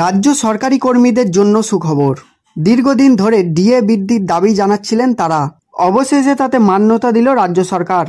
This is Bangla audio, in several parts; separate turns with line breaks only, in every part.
রাজ্য সরকারি কর্মীদের জন্য সুখবর। দীর্ঘদিন ধরে ডিএ বৃদ্ধির দাবি জানাচ্ছিলেন তারা। অবশেষে তাতে মান্যতা দিল রাজ্য সরকার।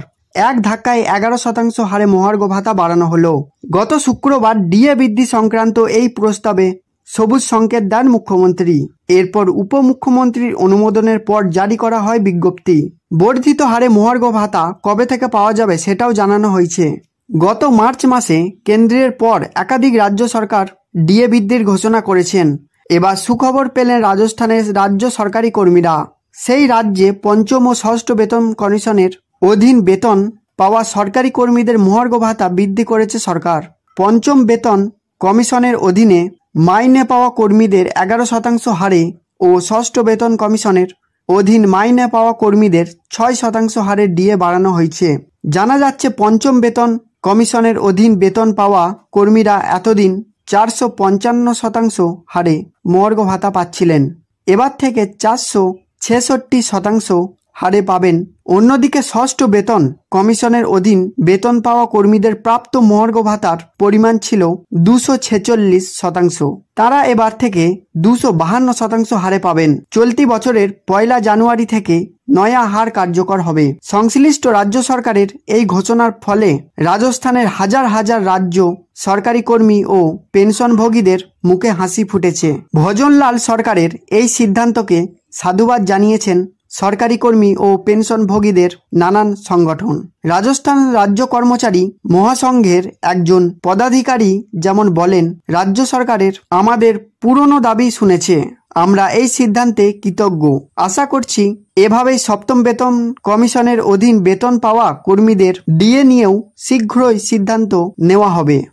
এক ধাক্কায় 11% হারে মহার্ঘ ভাতা বাড়ানো হলো। গত শুক্রবার ডিএ বৃদ্ধি সংক্রান্ত এই প্রস্তাবে সবুজ সংকেত দেন মুখ্যমন্ত্রী। এরপর উপমুখ্যমন্ত্রীর অনুমোদনের পর জারি করা হয় বিজ্ঞপ্তি। বর্ধিত হারে মহার্ঘ ভাতা কবে থেকে পাওয়া যাবে সেটাও জানানো হয়েছে। গত মার্চ মাসে কেন্দ্রের পর একাধিক রাজ্য সরকার ডিএ বৃদ্ধির ঘোষণা করেছেন। এবার সুখবর পেলেন রাজস্থানের রাজ্য সরকারি কর্মীরা। সেই রাজ্যে পঞ্চম ও ষষ্ঠ বেতন কমিশনের অধীন বেতন পাওয়া সরকারি কর্মীদের মহার্ঘ ভাতা বৃদ্ধি করেছে সরকার। পঞ্চম বেতন কমিশনের অধীনে মাইনে পাওয়া কর্মীদের 11% হারে ও ষষ্ঠ বেতন কমিশনের অধীন মাইনে পাওয়া কর্মীদের 6% হারে ডিএ বাড়ানো হয়েছে। জানা যাচ্ছে পঞ্চম বেতন কমিশনের অধীন বেতন পাওয়া কর্মীরা এতদিন 455% হারে মহার্ঘ ভাতা পাচ্ছিলেন। এবার থেকে 466% হারে পাবেন। অন্যদিকে ষষ্ঠ বেতন কমিশনের অধীন বেতন পাওয়া কর্মীদের প্রাপ্ত মহার্ঘ ভাতার পরিমাণ ছিল 246%। তারা এবার থেকে 252% হারে পাবেন। চলতি বছরের 1 জানুয়ারি থেকে নয়া হার কার্যকর হবে। সংশ্লিষ্ট রাজ্য সরকারের এই ঘোষণার ফলে রাজস্থানের হাজার হাজার রাজ্য সরকারি কর্মী ও পেনশনভোগীদের মুখে হাসি ফুটেছে। ভজনলাল সরকারের এই সিদ্ধান্তকে সাধুবাদ জানিয়েছেন সরকারি কর্মী ও পেনশনভোগীদের নানান সংগঠন। রাজস্থান রাজ্য কর্মচারী মহাসংঘের একজন পদাধিকারী যেমন বলেন, রাজ্য সরকারের আমাদের পুরনো দাবি শুনেছে। আমরা এই সিদ্ধান্তে কৃতজ্ঞ। আশা করছি এভাবেই সপ্তম বেতন কমিশনের অধীন বেতন পাওয়া কর্মীদের ডিএ নিয়েও শীঘ্রই সিদ্ধান্ত নেওয়া হবে।